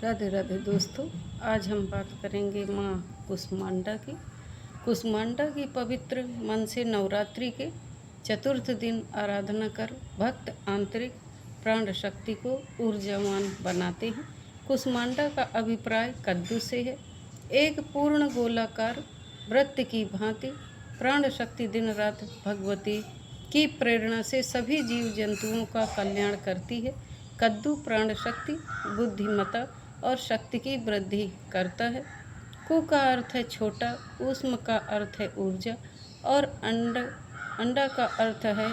राधे राधे दोस्तों, आज हम बात करेंगे माँ कुसमांडा की। कुसमांडा की पवित्र मन से नवरात्रि के चतुर्थ दिन आराधना कर भक्त आंतरिक प्राण शक्ति को ऊर्जावान बनाते हैं। कुसमांडा का अभिप्राय कद्दू से है। एक पूर्ण गोलाकार वृत्त की भांति प्राण शक्ति दिन रात भगवती की प्रेरणा से सभी जीव जंतुओं का कल्याण करती है। कद्दू प्राण शक्ति, बुद्धिमत्ता और शक्ति की वृद्धि करता है। कु का अर्थ है छोटा, ऊष्म का अर्थ है ऊर्जा और अंडा का अर्थ है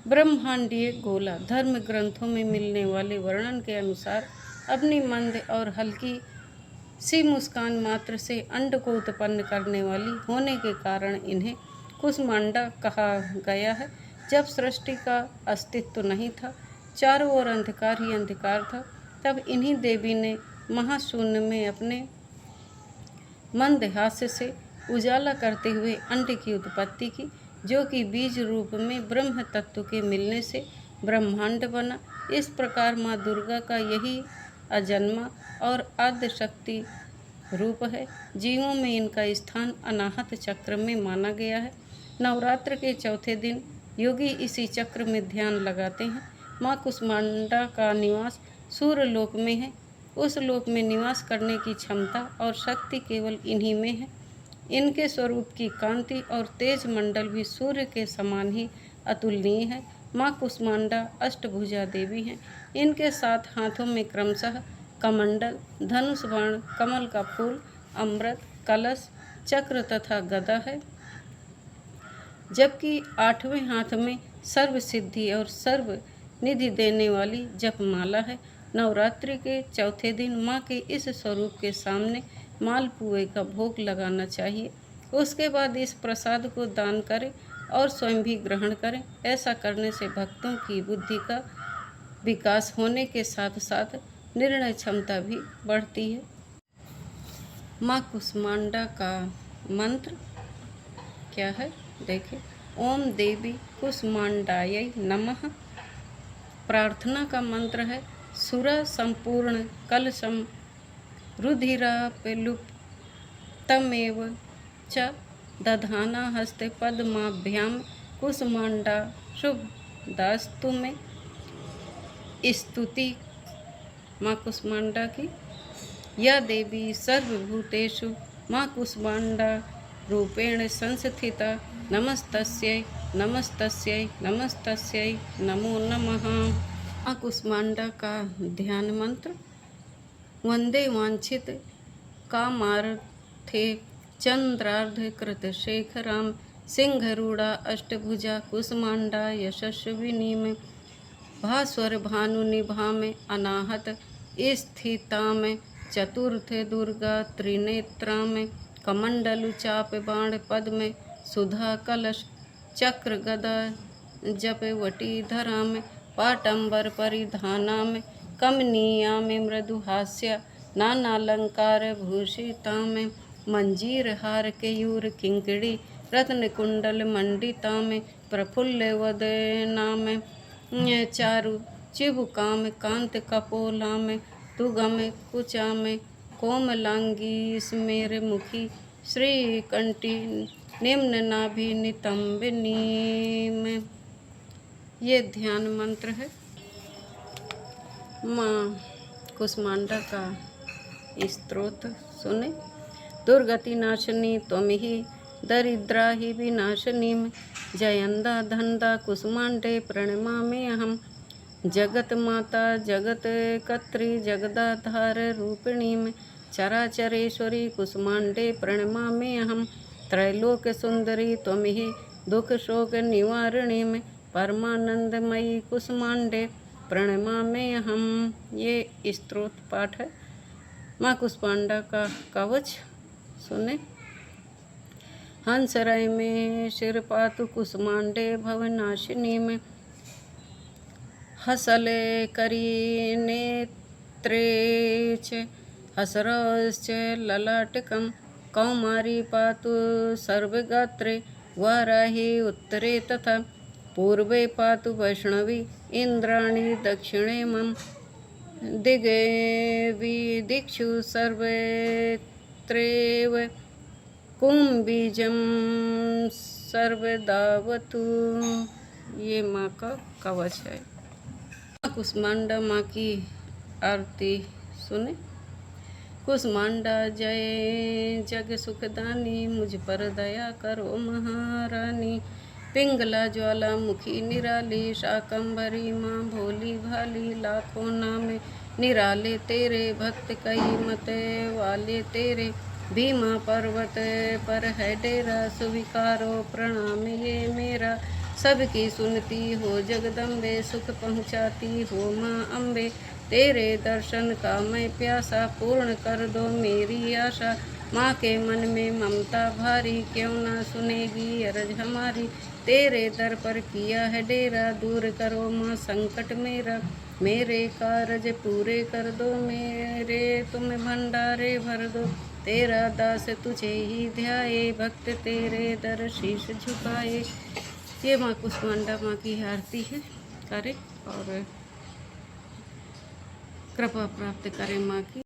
ब्रह्मांडीय गोला। धर्म ग्रंथों में मिलने वाले वर्णन के अनुसार अपनी मंद और हल्की सी मुस्कान मात्र से अंड को उत्पन्न करने वाली होने के कारण इन्हें कुसमांडा कहा गया है। जब सृष्टि का अस्तित्व नहीं था, चारों ओर अंधकार ही अंधकार था, तब इन्हीं देवी ने महाशून्य में अपने मंद हास्य से उजाला करते हुए अंड की उत्पत्ति की, जो कि बीज रूप में ब्रह्म तत्व के मिलने से ब्रह्मांड बना। इस प्रकार माँ दुर्गा का यही अजन्मा और आद्य शक्ति रूप है। जीवों में इनका स्थान अनाहत चक्र में माना गया है। नवरात्र के चौथे दिन योगी इसी चक्र में ध्यान लगाते हैं। माँ कुसमांडा का निवास सूर्य लोक में है। उस लोक में निवास करने की क्षमता और शक्ति केवल इन्हीं में है। इनके स्वरूप की कांति और तेज मंडल भी सूर्य के समान ही अतुलनीय है। माँ कुसमांडा अष्टभुजा देवी हैं। इनके 7 हाथों में क्रमशः कमंडल, धनुष बाण, कमल का फूल, अमृत, कलश, चक्र तथा गदा है, जबकि 8वें हाथ में सर्व सिद्धि और सर्व निधि देने वाली जपमाला है। नवरात्रि के चौथे दिन माँ के इस स्वरूप के सामने मालपुए का भोग लगाना चाहिए। उसके बाद इस प्रसाद को दान करें और स्वयं भी ग्रहण करें। ऐसा करने से भक्तों की बुद्धि का विकास होने के साथ साथ निर्णय क्षमता भी बढ़ती है। माँ कुसमांडा का मंत्र क्या है, देखें। ओम देवी कुसमांडायै नमः। प्रार्थना का मंत्र है सुरा संपूर्ण कलशम रुधिराप्लुप्तमेव च दधाना हस्ते पद्माभ्याम कुसमांडा शुभदास्तु में। स्तुति माँ कुसमांडा की। या देवी सर्वभूतेषु माँ कुसमांडा रूपेण संस्थिता। नमस्तस्यै नमस्तस्यै नमस्तस्यै नमो नमः। माँ कुसमांडा का ध्यान मंत्र। वंदे वांछित कामार्थे चंद्रार्ध कृत शेखराम सिंहरूढ़ा अष्टभुजा कुसमांडा यशस्विनी में। भास्वर भानु निभा में अनाहत स्थिता में। चतुर्थ दुर्गा त्रिनेत्रा में। कमंडलु चाप बाण पद में। सुधा कलश चक्र गदा जप वटी धरा में। पाटंबर परिधाना में। कमनीया में मृदु हास्य नानालंकार भूषिता में। मंजीर हार केयूर किंकड़ी रत्न कुंडल मंडिता में। प्रफुल्ल वदना में चारु चिबुका में। कांत कपोला में। तुगम कुचा में। कोमलांगी स्मेर मुखी श्रीकंठी निम्न नाभि नितंबिनी में। ये ध्यान मंत्र है। माँ कुसमांडा का स्तोत्र सुने। दुर्गति नाशनी त्वमिहि दरिद्रा ही विनाशनी में। जयंदा धनदा कुसमांडे प्रणमामि अहम। जगत माता जगत कत्री जगदाधार रूपिणी में। चराचरेश्वरी कुसमांडे प्रणमामि अहम। त्रैलोक सुंदरी त्वमिहि दुख शोक निवारिणी में। परमानंदमयी कुसमांडे प्रणमामि अहम। ये स्तोत्र पाठ है। माँ कुसमांडा का कवच सुने। हंसराय में शिर पातु कुसमांडे भवनाशिनी में। हसले करी नेत्रे च हसरश्च ललाटकम। कौमारी पातु सर्वगात्रे वाराही उत्तरे तथा। पूर्वे पातु वैष्णवी इंद्राणी दक्षिणे मम। दिगे विदिक्षु सर्वत्रैव कुंभीजं सर्वदावतु। ये माँ का कवच है। कुष्मांडा माँ की आरती सुने। कुष्मांडा जय जग सुखदानी, मुझ पर दया करो महारानी। पिंगला ज्वालामुखी निराली, शाकंभरी माँ भोली भाली। लाखों नाम निराले तेरे, भक्त कई मत वाले तेरे। भीमा पर्वत पर है डेरा, स्वीकारो प्रणाम ये मेरा। सबकी सुनती हो जगदम्बे, सुख पहुँचाती हो माँ अम्बे। तेरे दर्शन का मैं प्यासा, पूर्ण कर दो मेरी आशा। माँ के मन में ममता भारी, क्यों ना सुनेगी अरज हमारी। तेरे दर पर किया है डेरा, दूर करो माँ संकट मेरा। मेरे कारज पूरे कर दो मेरे, तुम भंडारे भर दो। तेरा दास तुझे ही ध्याए, भक्त तेरे दर शीश झुकाए। ये माँ कुष्मांडा माँ की आरती है, करे और कृपा प्राप्त करें माँ की।